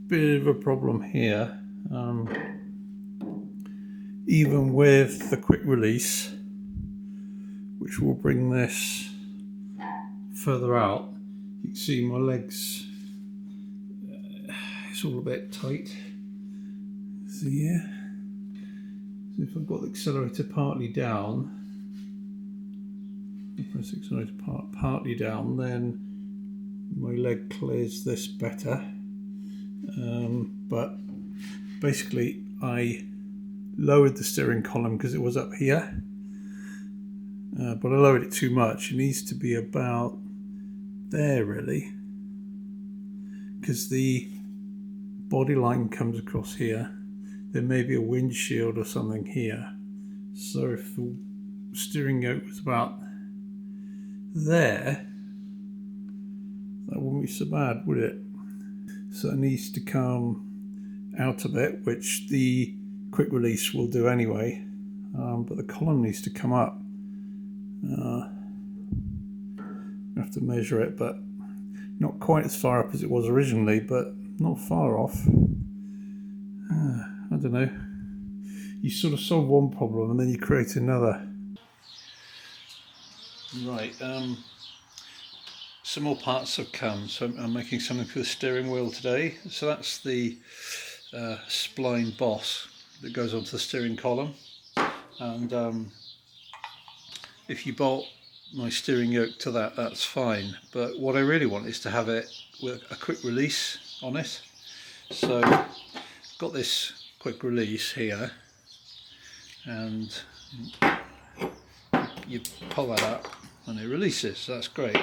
bit of a problem here. Even with the quick release, which will bring this further out, you can see my legs, it's all a bit tight. So yeah, so if I've got the accelerator partly down, press the accelerator partly down, then my leg clears this better. But basically I lowered the steering column because it was up here, but I lowered it too much. It needs to be about there really, because the body line comes across here. There may be a windshield or something here, so if the steering yoke was about there, that wouldn't be so bad, would it? So it needs to come out a bit, which the quick release will do anyway, but the column needs to come up. I have to measure it, but not quite as far up as it was originally, but not far off. I don't know. You sort of solve one problem and then you create another. Right, some more parts have come, so I'm making something for the steering wheel today. So that's the spline boss that goes onto the steering column, and if you bolt my steering yoke to that, that's fine, but what I really want is to have it with a quick release on it. So got this quick release here, and you pull that up and it releases, so that's great.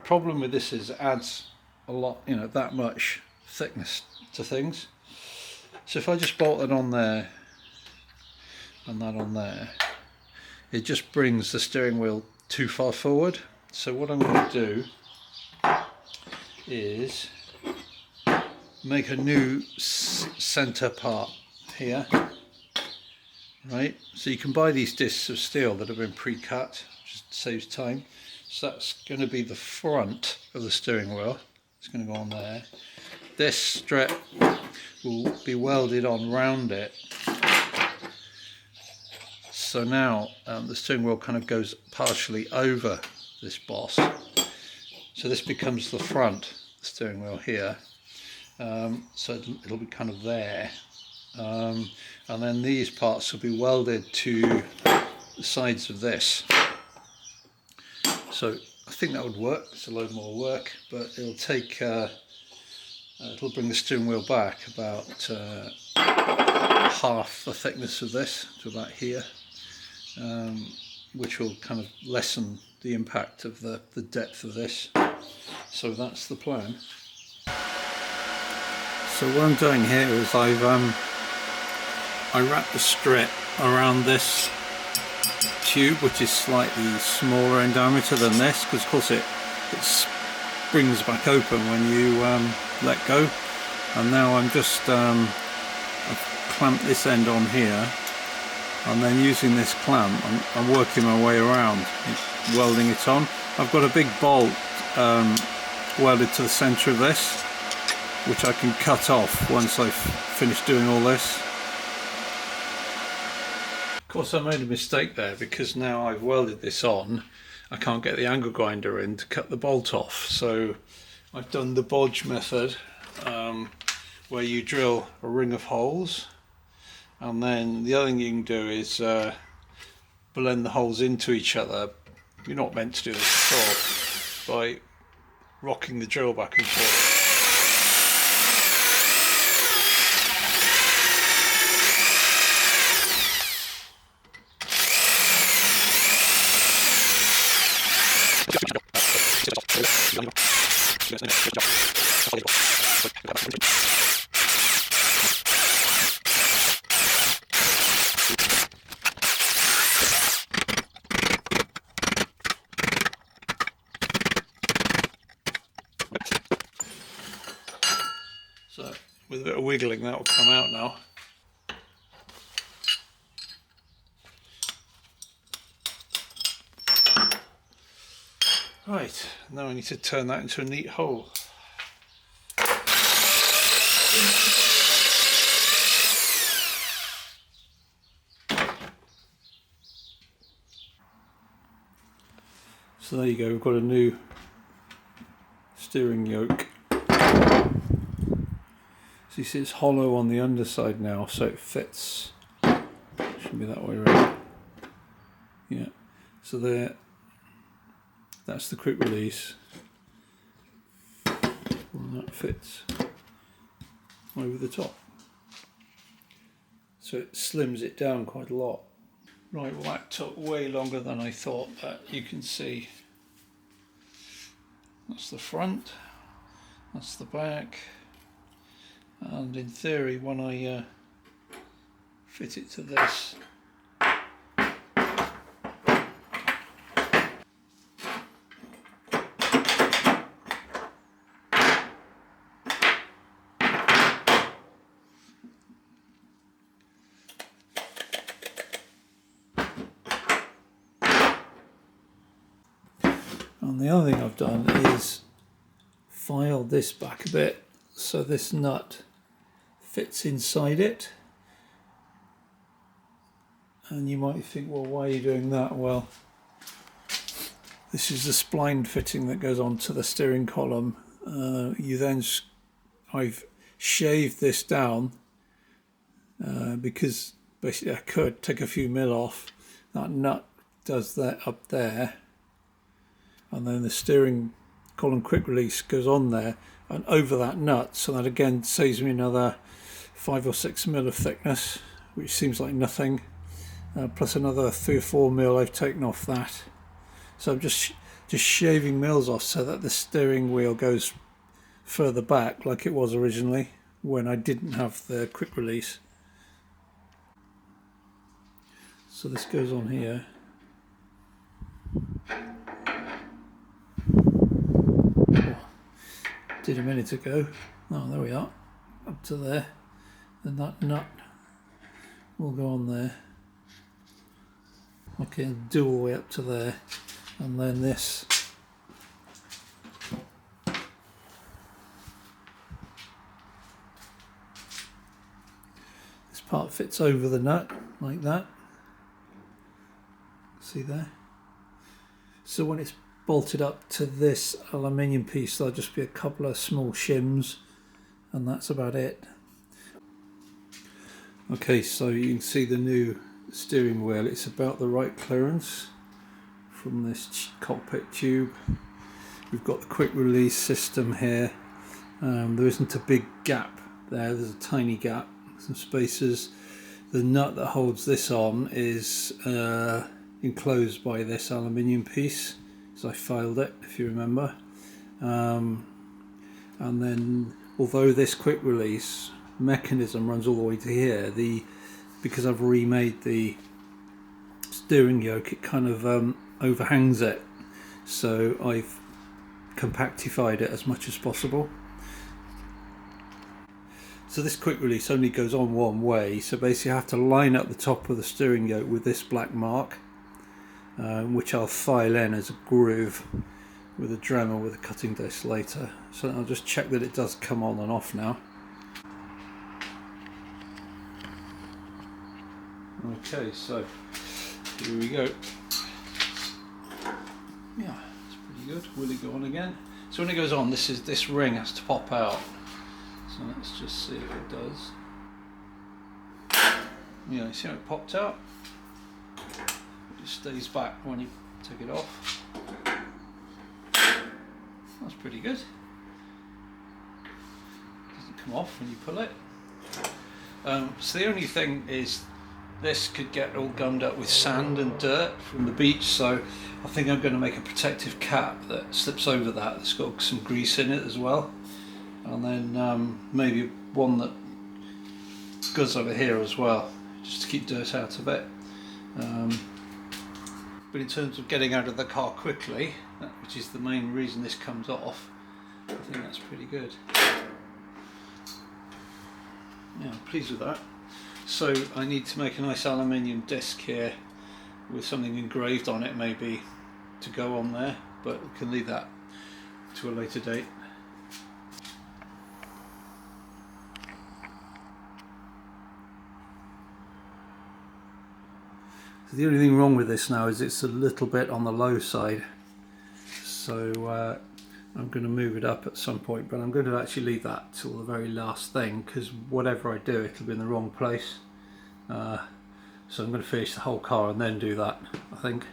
Problem with this is it adds a lot, that much thickness to things. So if I just bolt it on there and that on there, it just brings the steering wheel too far forward. So what I'm going to do is make a new center part here. Right, so you can buy these discs of steel that have been pre-cut, which saves time. So that's going to be the front of the steering wheel. It's going to go on there. This strip will be welded on round it. So now the steering wheel kind of goes partially over this boss. So this becomes the front steering wheel here. So it'll be kind of there. And then these parts will be welded to the sides of this. So I think that would work. It's a load more work, but it'll take it'll bring the steering wheel back about half the thickness of this to about here, which will kind of lessen the impact of the depth of this. So that's the plan. So what I'm doing here is I wrap the strip around this tube, which is slightly smaller in diameter than this, because of course it springs back open when you let go. And now I'm just I've clamped this end on here, and then using this clamp I'm working my way around, welding it on. I've got a big bolt welded to the centre of this, which I can cut off once I've finished doing all this. Of course I made a mistake there, because now I've welded this on, I can't get the angle grinder in to cut the bolt off. So I've done the bodge method, where you drill a ring of holes, and then the other thing you can do is blend the holes into each other. You're not meant to do this at all, by rocking the drill back and forth. So with a bit of wiggling that will come out now. Right, now I need to turn that into a neat hole. So there you go, we've got a new steering yoke. So you see it's hollow on the underside now, so it fits. Should be that way around. Yeah. So there, that's the quick release. And that fits over the top. So it slims it down quite a lot. Right, well that took way longer than I thought, but you can see that's the front, that's the back, and in theory when I fit it to this, and the other thing I've done is filed this back a bit so this nut fits inside it. And you might think, well, why are you doing that? Well, this is the spline fitting that goes onto the steering column. I've shaved this down because basically I could take a few mil off. That nut does that up there, and then the steering column quick release goes on there and over that nut, so that again saves me another 5 or 6 mil of thickness, which seems like nothing. Plus another 3 or 4 mil I've taken off that. So I'm just shaving mils off so that the steering wheel goes further back like it was originally when I didn't have the quick release. So this goes on here. Oh, did a minute ago. Oh, there we are. Up to there. Then that nut will go on there. Okay, do all the way up to there, and then this part fits over the nut like that. See there? So when it's bolted up to this aluminium piece, there'll just be a couple of small shims, and that's about it. Okay, so you can see the new steering wheel. It's about the right clearance from this cockpit tube. We've got the quick release system here. There isn't a big gap there, there's a tiny gap, some spaces. The nut that holds this on is enclosed by this aluminium piece, as I filed it, if you remember. And then, although this quick release mechanism runs all the way to here, because I've remade the steering yoke, it kind of overhangs it, so I've compactified it as much as possible. So this quick release only goes on one way, so basically I have to line up the top of the steering yoke with this black mark, which I'll file in as a groove with a Dremel with a cutting disc later. So I'll just check that it does come on and off now. Okay, so here we go. Yeah, it's pretty good. Will it go on again? So when it goes on, this ring has to pop out. So let's just see if it does. Yeah, see how it popped out? It just stays back when you take it off. That's pretty good. Doesn't come off when you pull it. So the only thing is, this could get all gummed up with sand and dirt from the beach, so I think I'm going to make a protective cap that slips over that, that's got some grease in it as well, and then maybe one that goes over here as well, just to keep dirt out of it. But in terms of getting out of the car quickly, which is the main reason this comes off, I think that's pretty good. Yeah, I'm pleased with that. So I need to make a nice aluminium disc here with something engraved on it maybe to go on there, but we can leave that to a later date. The only thing wrong with this now is it's a little bit on the low side, so I'm going to move it up at some point, but I'm going to actually leave that till the very last thing, because whatever I do it'll be in the wrong place. So I'm going to finish the whole car and then do that, I think.